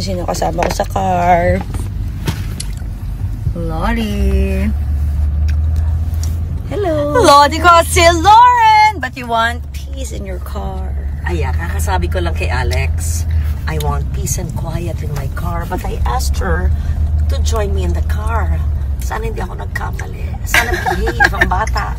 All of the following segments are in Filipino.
Sino kasama ko sa car? Lottie. Hello. Lottie ko si Lauren. But you want peace in your car. Ay, kakasabi ko lang kay Alex, I want peace and quiet in my car. But I asked her to join me in the car. Sana hindi ako nagkamali. Sana behave ang bata.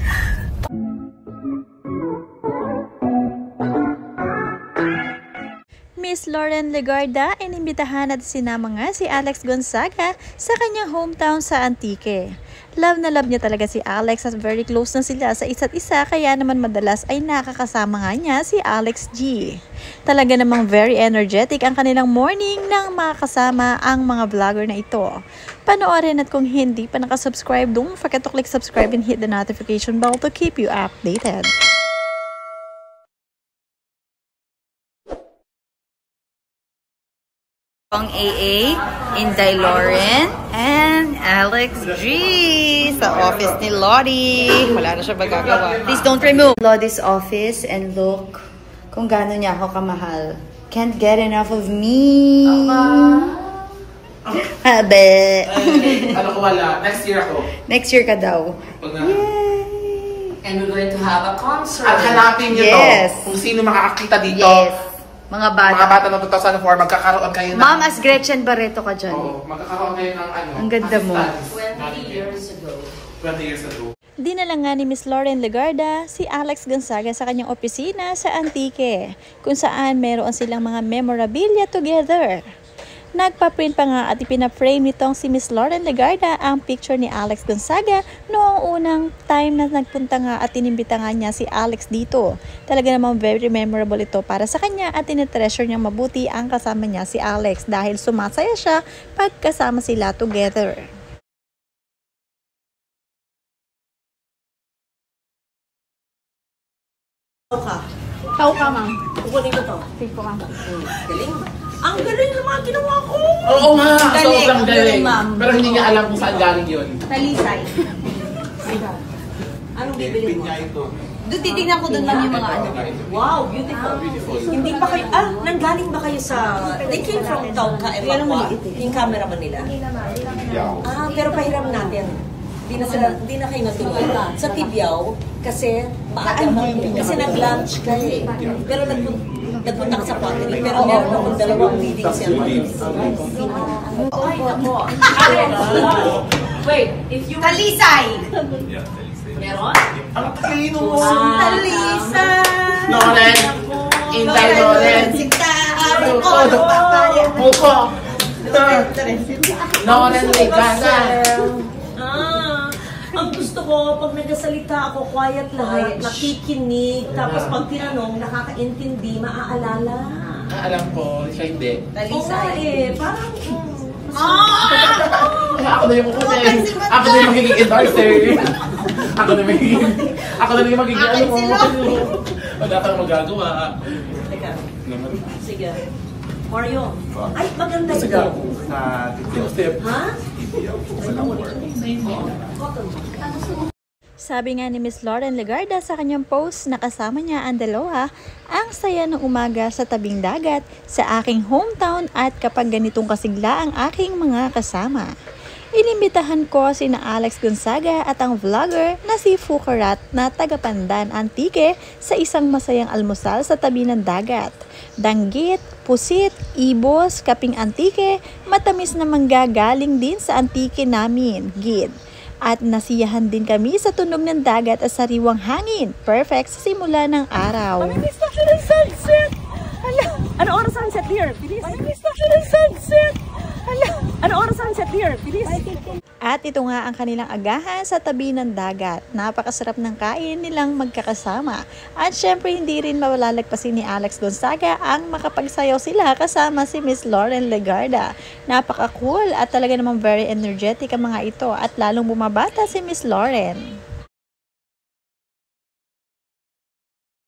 Miss Lauren Legarda, inimbitahan at sinama nga si Alex Gonzaga sa kanyang hometown sa Antique. Love na love niya talaga si Alex at very close na sila sa isa't isa, kaya naman madalas ay nakakasama nga niya si Alex G. Talaga namang very energetic ang kanilang morning nang makasama ang mga vlogger na ito. Panoorin at kung hindi pa nakasubscribe, don't forget to click subscribe and hit the notification bell to keep you updated. Ang AA, Inday Lauren, and Alex G sa office ni Lottie. Wala na siya magagawa. Please don't remove Lottie's office and look kung gaano niya ako kamahal. Can't get enough of me. Habe. Ano ko wala? Next year ako. Next year ka daw. Yay! And we're going to have a concert. At hanapin niyo Yes. to. Kung sino makakakita dito. Yes. Mga bata. Mga bata ng 2004, magkakaroon kayo ng... Ma'am, as Gretchen Barreto ka dyan. Oo, magkakaroon kayo ng ano... Ang ganda mo. 20 years ago. 20 years ago. Dinala nga ni Miss Lauren Legarda si Alex Gonzaga sa kanyang opisina sa Antique, kung saan meron silang mga memorabilia together. Nagpa-print pa nga at ipina-frame nitong si Miss Lauren Legarda ang picture ni Alex Gonzaga noong unang time na nagpunta nga at inimbita nga niya si Alex dito. Talaga namang very memorable ito para sa kanya at tinitreasure niyang mabuti ang kasama niya si Alex dahil sumasaya siya pagkasama sila together. Tao ka, ma'am. Kukunin ko to. Sige po, ma'am. Galing. Ang galing ng mga ginawa ko. Oo nga, sobrang ang galing, galing. ma'am. Pero hindi niya alam kung saan galing yun. Talisay. Anong bibili mo? Niya ito. Doon titignan ko doon, ma'am, yung mga ano. Wow, beautiful. Beautiful. Hindi ba kayo, nanggaling ba kayo sa, they came from Tauca, Evaqua, yung cameraman nila? Pero pahiram natin. Di na kayo natuloy. Sa Tibiao, kasi maaga kasi nag-lunch ka eh. Pero nagpunta ka sa pottery. Pero meron akong dalawang reading ceremonies. Ay, ako. Wait, if you... Talisay! Meron? Ang talino mo. Talisay! Lauren. Inday Lauren. Muko. Lauren Legarda. Ang gusto ko, pag nagsasalita ako, quiet lahat, nakikinig, tapos pag tinanong, nakakaintindi, maaalala. Alam ko, siya hindi. Talisay. Parang... Ako na yung ako na yung magiging endorser. Ako na yung magiging ano mo. Wala kang magagawa. Teka. Sige. Mario. Ay, maganda ito. Ha? Sabi nga ni Miss Lauren Legarda sa kanyang post na kasama niya ang dalawa, ang saya ng umaga sa tabing dagat sa aking hometown at kapag ganitong kasigla ang aking mga kasama. Inimbitahan ko sina Alex Gonzaga at ang vlogger na si Fukarat na taga-Pandan, Antique sa isang masayang almusal sa tabi ng dagat. Danggit, pusit, ibos, kaping Antique, matamis na manggagaling din sa Antique namin, gid. At nasiyahan din kami sa tunog ng dagat at sariwang hangin. Perfect sa simula ng araw. Pamilis na siya ng sunset! Ano oras sunset here? Bilis! Pamilis na siya ng sunset! Ano oras sunset here? Bilis! At ito nga ang kanilang agahan sa tabi ng dagat. Napakasarap ng kain nilang magkakasama. At syempre hindi rin mawalalagpasin ni Alex Gonzaga ang makapagsayaw sila kasama si Miss Lauren Legarda. Napaka-cool at talaga namang very energetic ang mga ito at lalong bumabata si Miss Lauren.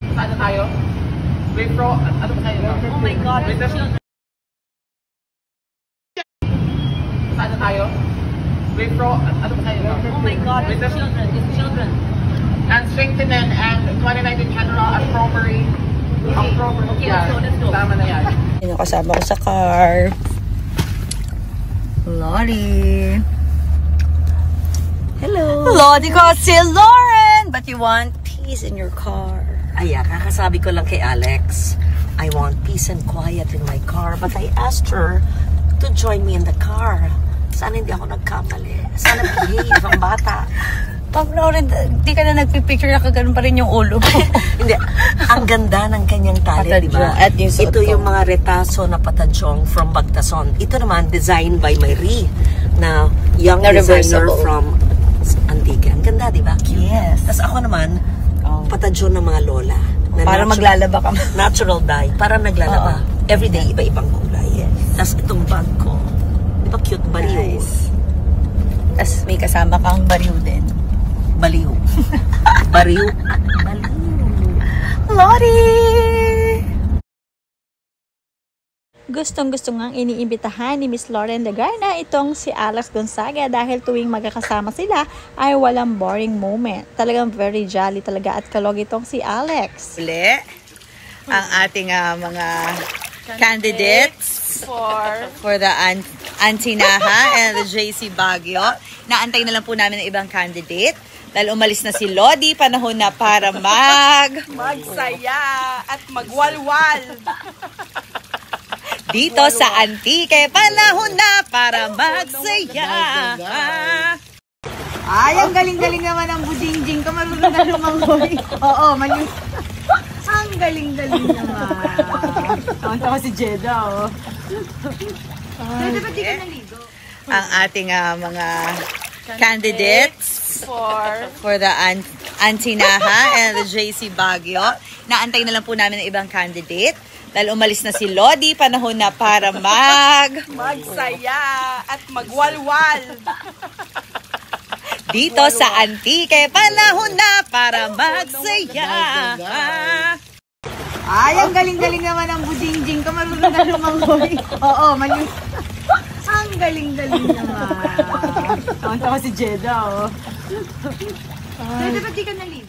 Saan na tayo? Wait, bro. Ano ba tayo? Oh my God. Saan na tayo? Wait, bro. Ano ba tayo? Oh my God. It's children. And strengthening and 2019 general appropriate. Okay, let's go. Tama na yan. Sino kasama ko sa car? Lottie. Hello! Lottie got si Lauren! But you want peace in your car. Ay, kakasabi ko lang kay Alex, I want peace and quiet in my car. But I asked her to join me in the car. Sana hindi ako nagkamali. Sana behave ang bata. Pag Lauren, di ka na nagpipicture na kaganoon pa rin yung ulo mo. Hindi. Ang ganda ng kanyang tali, di ba? At yung suot Ito ko. yung mga retaso na patadyong from Bagtason. Ito naman, designed by Marie, na young Na designer reversible. from Antique. Ang ganda, di ba? Cute. Yes. Tapos ako naman, patajyon ng mga lola. Na Para maglalaba ka. Natural dye. Para naglalaba. Everyday, iba-ibang kulay. Yes. Tapos itong bag ko. Di ba cute? Baliw. Nice. Tapos may kasama kang bariw din. Baliw. Bariw. Baliw. Lottie! Gustong-gusto ngang iniimbitahan ni Miss Lauren Legarda itong si Alex Gonzaga dahil tuwing magkakasama sila ay walang boring moment. Talagang very jolly talaga at kalog itong si Alex. Uli, ang ating mga candidates for the Antinaha and the JC Baguio. Naantay na lang po namin ang ibang candidate. Dahil umalis na si Lodi, panahon na para Magsaya at magwalwal. Dito sa Antique, panahon na para magsaya. Ay, ang galing-galing naman ang budingjing ko. Marunong na lumangoy. Oo, mali. Ang galing-galing naman. Tawang-tawa si Jeddah, oh. Dapat di ka naligo. Ang ating mga candidates for the Antinaha and the JC Baguio. Naantay na lang po namin ang ibang candidate. Dahil umalis na si Lodi, panahon na para Magsaya at magwalwal. Dito sa Antique, panahon na para magsaya. Ay, ang galing-galing naman ang budingjing ko. Marunong na lumangoy. Oo, mali. Ang galing-galing naman. Tawang-tawa si Jeddah, oh. Dapat di ka naligo.